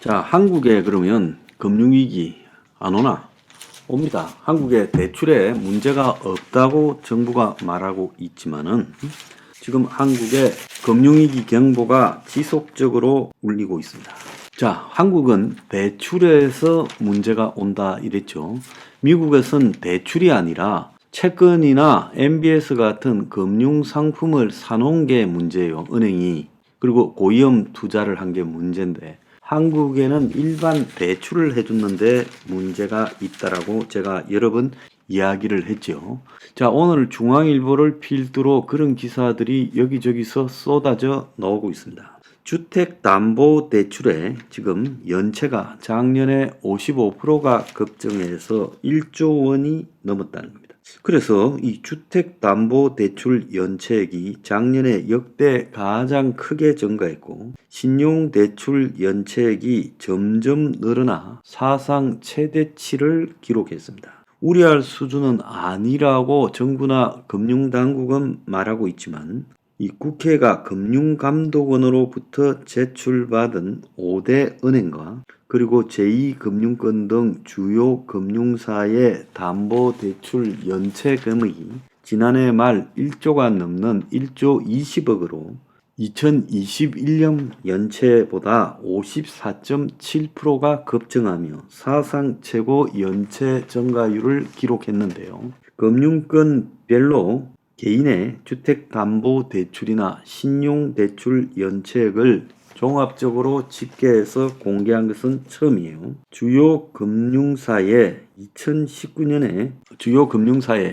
자, 한국에 그러면 금융위기 안 오나? 옵니다. 한국에 대출에 문제가 없다고 정부가 말하고 있지만은 지금 한국의 금융위기 경보가 지속적으로 울리고 있습니다. 자, 한국은 대출에서 문제가 온다 이랬죠. 미국에선 대출이 아니라 채권이나 MBS 같은 금융상품을 사놓은 게 문제예요. 은행이. 그리고 고위험 투자를 한 게 문제인데 한국에는 일반 대출을 해줬는데 문제가 있다라고 제가 여러 번 이야기를 했죠. 자, 오늘 중앙일보를 필두로 그런 기사들이 여기저기서 쏟아져 나오고 있습니다. 주택담보대출에 지금 연체가 작년에 55%가 급증해서 1조 원이 넘었다는 겁니다. 그래서 이 주택담보대출 연체액이 작년에 역대 가장 크게 증가했고 신용대출 연체액이 점점 늘어나 사상 최대치를 기록했습니다. 우려할 수준은 아니라고 정부나 금융당국은 말하고 있지만 이 국회가 금융감독원으로부터 제출받은 5대 은행과 그리고 제2금융권 등 주요 금융사의 담보대출 연체 금액이 지난해 말 1조가 넘는 1조 20억으로 2021년 연체보다 54.7%가 급증하며 사상 최고 연체 증가율을 기록했는데요. 금융권별로 개인의 주택담보대출이나 신용대출 연체액을 종합적으로 집계해서 공개한 것은 처음이에요. 주요 금융사의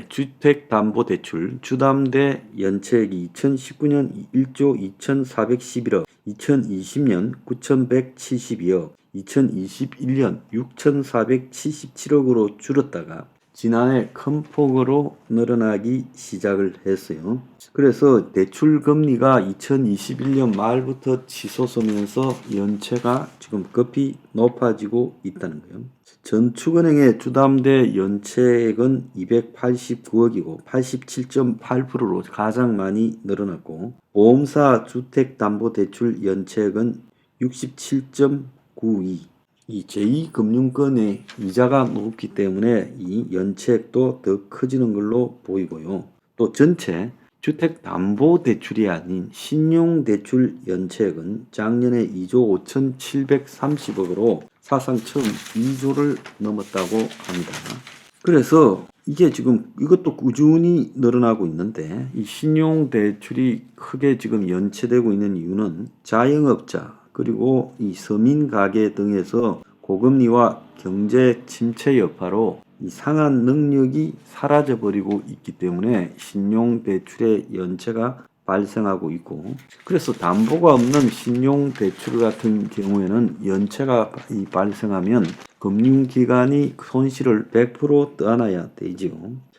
주택담보대출 주담대 연체액이 2019년 1조 2411억, 2020년 9172억, 2021년 6477억으로 줄었다가 지난해 큰 폭으로 늘어나기 시작을 했어요. 그래서 대출 금리가 2021년 말부터 치솟으면서 연체가 지금 급히 높아지고 있다는 거예요. 전축은행의 주담대 연체액은 289억이고 87.8%로 가장 많이 늘어났고 보험사 주택담보대출 연체액은 67.92. 이 제2금융권의 이자가 높기 때문에 이 연체액도 더 커지는 걸로 보이고요. 또 전체 주택담보대출이 아닌 신용대출 연체액은 작년에 2조 5,730억으로 사상 처음 2조를 넘었다고 합니다. 그래서 이게 지금 이것도 꾸준히 늘어나고 있는데 이 신용대출이 크게 지금 연체되고 있는 이유는 자영업자 그리고 이 서민가게 등에서 고금리와 경제 침체 여파로 이 상환 능력이 사라져버리고 있기 때문에 신용대출의 연체가 발생하고 있고 그래서 담보가 없는 신용대출 같은 경우에는 연체가 발생하면 금융기관이 손실을 100% 떠안아야 되지요.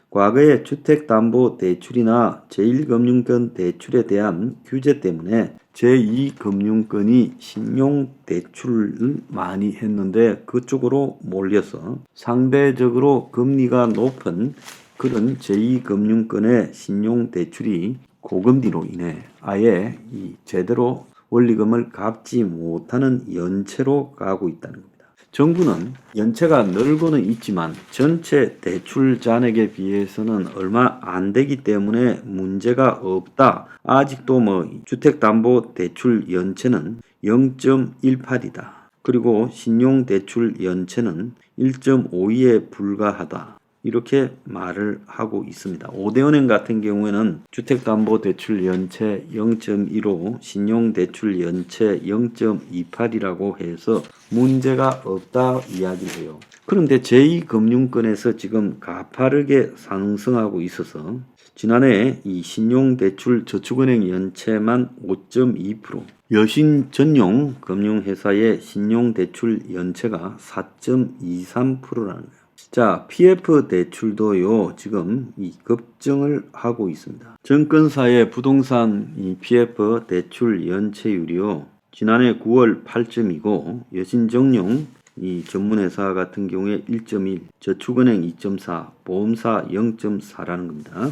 과거의 주택담보대출이나 제1금융권 대출에 대한 규제 때문에 제2금융권이 신용대출을 많이 했는데 그쪽으로 몰려서 상대적으로 금리가 높은 그런 제2금융권의 신용대출이 고금리로 인해 아예 제대로 원리금을 갚지 못하는 연체로 가고 있다는 겁니다. 정부는 연체가 늘고는 있지만 전체 대출 잔액에 비해서는 얼마 안 되기 때문에 문제가 없다. 아직도 주택담보대출 연체는 0.18이다. 그리고 신용대출 연체는 1.52에 불과하다. 이렇게 말을 하고 있습니다. 5대 은행 같은 경우에는 주택담보대출 연체 0.15, 신용대출 연체 0.28이라고 해서 문제가 없다 이야기를 해요. 그런데 제2금융권에서 지금 가파르게 상승하고 있어서 지난해 이 신용대출 저축은행 연체만 5.2%, 여신 전용 금융회사의 신용대출 연체가 4.23%라는 거예요. 자, PF 대출도요, 지금 이 급증을 하고 있습니다. 증권사의 부동산 이 PF 대출 연체율이요, 지난해 9월 8.2고, 여신정용 이 전문회사 같은 경우에 1.1, 저축은행 2.4, 보험사 0.4라는 겁니다.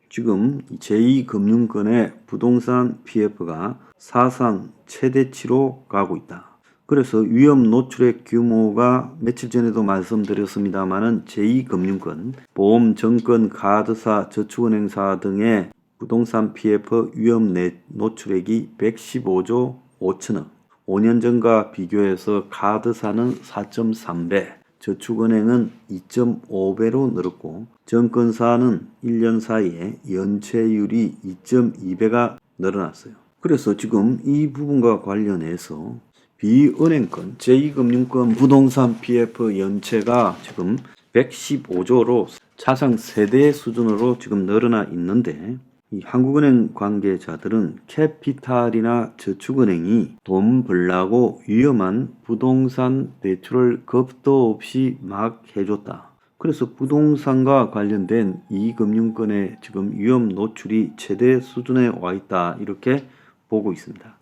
지금 제2금융권의 부동산 PF가 사상 최대치로 가고 있다. 그래서 위험 노출의 규모가 며칠 전에도 말씀드렸습니다만은 제2금융권, 보험, 정권, 카드사, 저축은행사 등의 부동산 PF 위험 노출액이 115조 5천억. 5년 전과 비교해서 카드사는 4.3배, 저축은행은 2.5배로 늘었고 정권사는 1년 사이에 연체율이 2.2배가 늘어났어요. 그래서 지금 이 부분과 관련해서 비은행권, 제2금융권 부동산 PF 연체가 지금 115조로 사상 최대 수준으로 지금 늘어나 있는데 이 한국은행 관계자들은 캐피탈이나 저축은행이 돈 벌라고 위험한 부동산 대출을 겁도 없이 막 해줬다. 그래서 부동산과 관련된 이 금융권의 지금 위험 노출이 최대 수준에 와 있다. 이렇게 보고 있습니다.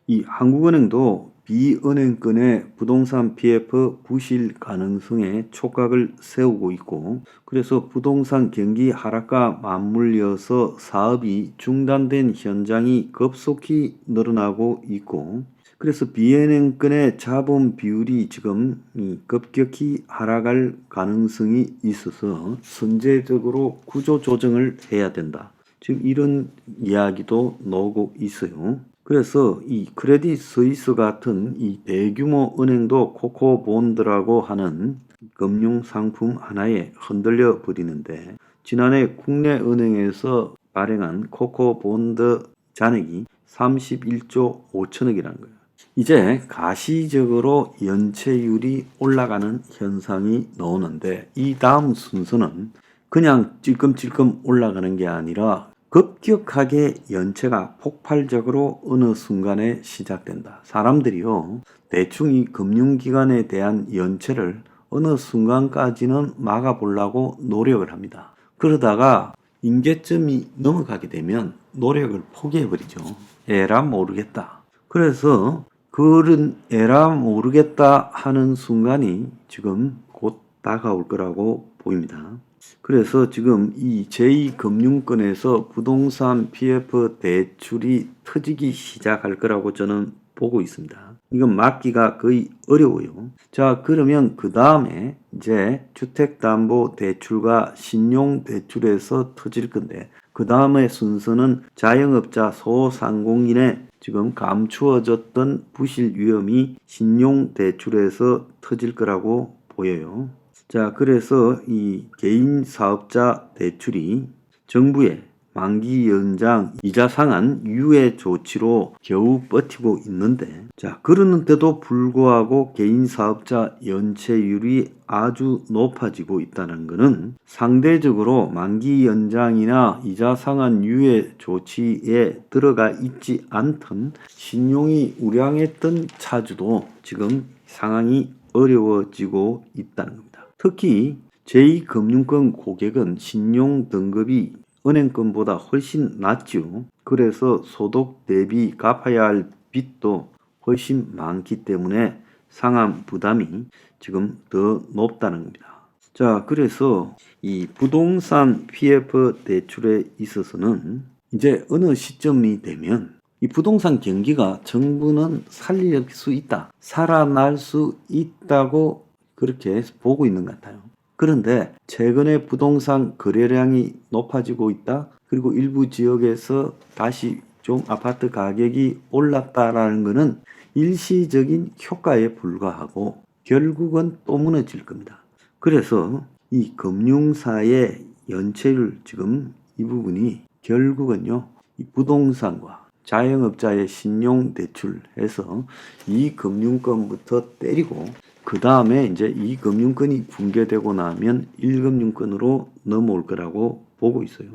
이 한국은행도 비은행권의 부동산 PF 부실 가능성에 촉각을 세우고 있고 그래서 부동산 경기 하락과 맞물려서 사업이 중단된 현장이 급속히 늘어나고 있고 그래서 비은행권의 자본 비율이 지금 급격히 하락할 가능성이 있어서 선제적으로 구조 조정을 해야 된다. 지금 이런 이야기도 나오고 있어요. 그래서 이 크레딧 스위스 같은 이 대규모 은행도 코코본드라고 하는 금융 상품 하나에 흔들려 버리는데 지난해 국내 은행에서 발행한 코코본드 잔액이 31조 5천억이라는 거예요. 이제 가시적으로 연체율이 올라가는 현상이 나오는데 이 다음 순서는 그냥 찔끔찔끔 올라가는 게 아니라 급격하게 연체가 폭발적으로 어느 순간에 시작된다. 사람들이요, 대충 이 금융기관에 대한 연체를 어느 순간까지는 막아보려고 노력을 합니다. 그러다가 임계점이 넘어가게 되면 노력을 포기해버리죠. 에라 모르겠다. 그래서 그런 에라 모르겠다 하는 순간이 지금 곧 다가올 거라고 보입니다. 그래서 지금 이 제2금융권에서 부동산 PF 대출이 터지기 시작할 거라고 저는 보고 있습니다. 이건 막기가 거의 어려워요. 자, 그러면 그 다음에 이제 주택담보대출과 신용대출에서 터질 건데 그 다음의 순서는 자영업자 소상공인의 지금 감추어졌던 부실 위험이 신용대출에서 터질 거라고 보여요. 자, 그래서 이 개인 사업자 대출이 정부의 만기 연장, 이자 상한 유예 조치로 겨우 버티고 있는데, 자, 그러는데도 불구하고 개인 사업자 연체율이 아주 높아지고 있다는 것은 상대적으로 만기 연장이나 이자 상한 유예 조치에 들어가 있지 않던 신용이 우량했던 차주도 지금 상황이 어려워지고 있다는 겁니다. 특히 제2금융권 고객은 신용 등급이 은행권보다 훨씬 낮죠. 그래서 소득 대비 갚아야 할 빚도 훨씬 많기 때문에 상환 부담이 지금 더 높다는 겁니다. 자, 그래서 이 부동산 PF 대출에 있어서는 이제 어느 시점이 되면 이 부동산 경기가 정부는 살릴 수 있다, 살아날 수 있다고 그렇게 보고 있는 것 같아요. 그런데 최근에 부동산 거래량이 높아지고 있다. 그리고 일부 지역에서 다시 좀 아파트 가격이 올랐다라는 것은 일시적인 효과에 불과하고 결국은 또 무너질 겁니다. 그래서 이 금융사의 연체율 지금 이 부분이 결국은요, 이 부동산과 자영업자의 신용대출해서 이 금융권부터 때리고 그 다음에 이제 이 금융권이 붕괴되고 나면 1금융권으로 넘어올 거라고 보고 있어요.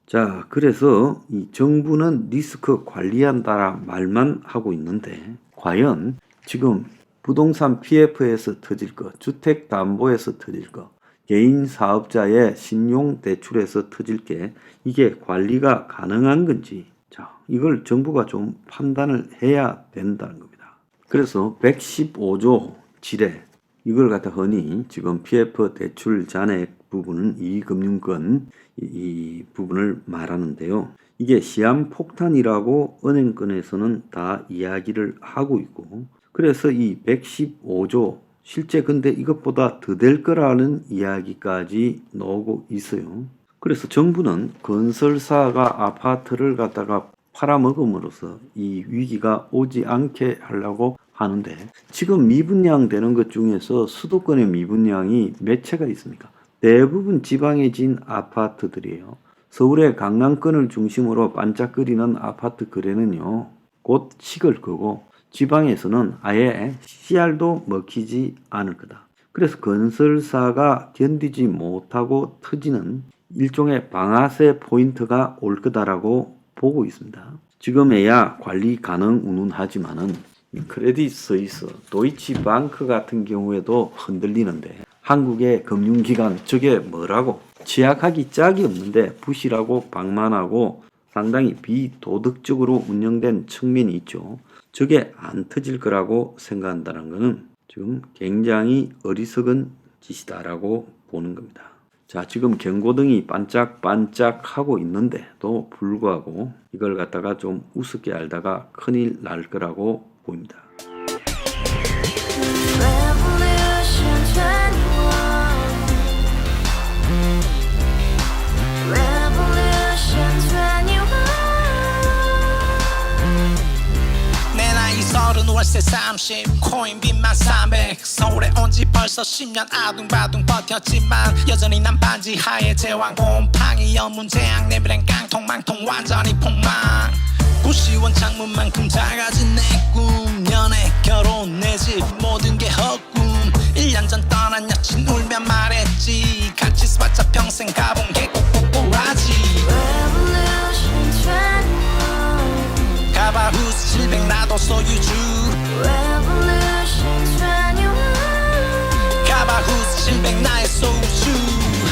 자, 그래서 이 정부는 리스크 관리한다라 말만 하고 있는데 과연 지금 부동산 PF에서 터질 거, 주택담보에서 터질 거, 개인 사업자의 신용대출에서 터질 게 이게 관리가 가능한 건지, 자, 이걸 정부가 좀 판단을 해야 된다는 겁니다. 그래서 115조 지뢰, 이걸 갖다 흔히 지금 PF 대출 잔액 부분은 이 금융권 이 부분을 말하는데요. 이게 시한폭탄이라고 은행권에서는 다 이야기를 하고 있고 그래서 이 115조 실제 근데 이것보다 더 될 거라는 이야기까지 나오고 있어요. 그래서 정부는 건설사가 아파트를 갖다가 팔아먹음으로써 이 위기가 오지 않게 하려고 하는데, 지금 미분양되는 것 중에서 수도권의 미분양이 몇 채가 있습니까? 대부분 지방에 진 아파트들이에요. 서울의 강남권을 중심으로 반짝거리는 아파트 거래는요, 곧 식을 거고 지방에서는 아예 씨알도 먹히지 않을 거다. 그래서 건설사가 견디지 못하고 터지는 일종의 방아쇠 포인트가 올 거다라고 보고 있습니다. 지금에야 관리 가능 운운하지만은 크레딧 스위스, 도이치방크 같은 경우에도 흔들리는데, 한국의 금융기관 저게 뭐라고 취약하기 짝이 없는데 부실하고 방만하고 상당히 비도덕적으로 운영된 측면이 있죠. 저게 안 터질 거라고 생각한다는 것은 지금 굉장히 어리석은 짓이다라고 보는 겁니다. 자, 지금 경고등이 반짝반짝 하고 있는데도 불구하고 이걸 갖다가 좀 우습게 알다가 큰일 날 거라고 보입니다. 월세 30 코인빚만 300 서울에 온 지 벌써 10년 아둥바둥 버텼지만 여전히 난 반지 하에 제왕 곰팡이 연문제약 내비랑 깡통망통 완전히 폭망 고시원 창문만큼 작아진 내 꿈 연애 결혼 내 집 모든 게 헛꿈 1년 전 떠난 여친 울며 말했지 같이 살자 평생 가본 게 꼬꼬꼬라지 가바후스 700 나도 소유주 가바후스 700 나의 소유주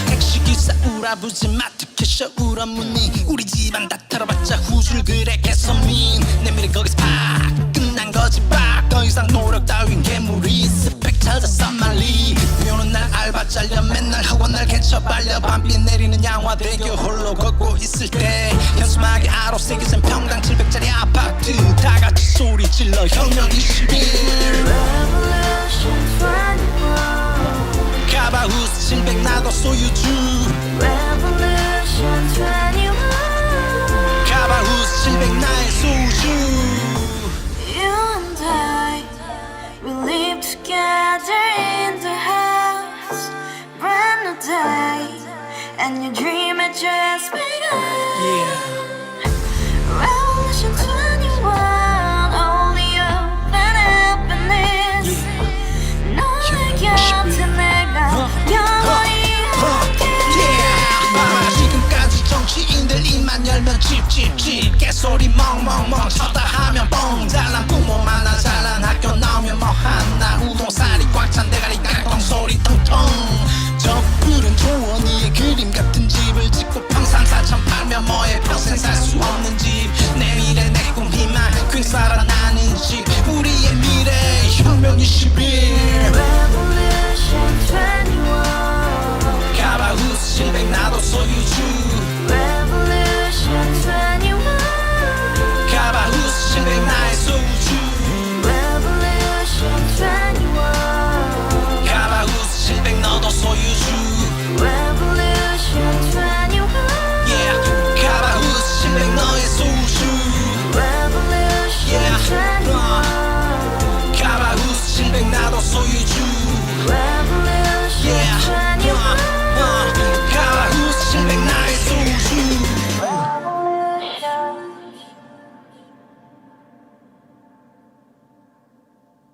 택시기사 우라부지 마트캐셔 울어무니 우리 집안 다 털어봤자 후줄 그래 개선민 내 미래 거기서 팍 끝난 거지 팍더 이상 노력 따윈 괴물이 스펙 찾아서 말리 비오는 날 알바 잘려 맨날 학원 날 개쳐 발려 밤비 내리는 양화대교 홀로 걷고 있을 때 현수막에 아로 새겨진 평당 700짜리 아파트 다같이 소리 질러 혁명 21 가바후스 700 나도 소유주 가바후스 700 나의 소유주 Together in the house, brand new day, and your dream had just begun. Revolution 21, only open happiness. 너의 곁에 내가 영원히 함께. 지금까지 정치인들 입만 열면 찝찝찝 개소리 멍멍멍 쳤다 하면 뻥 잘난 부모 만나자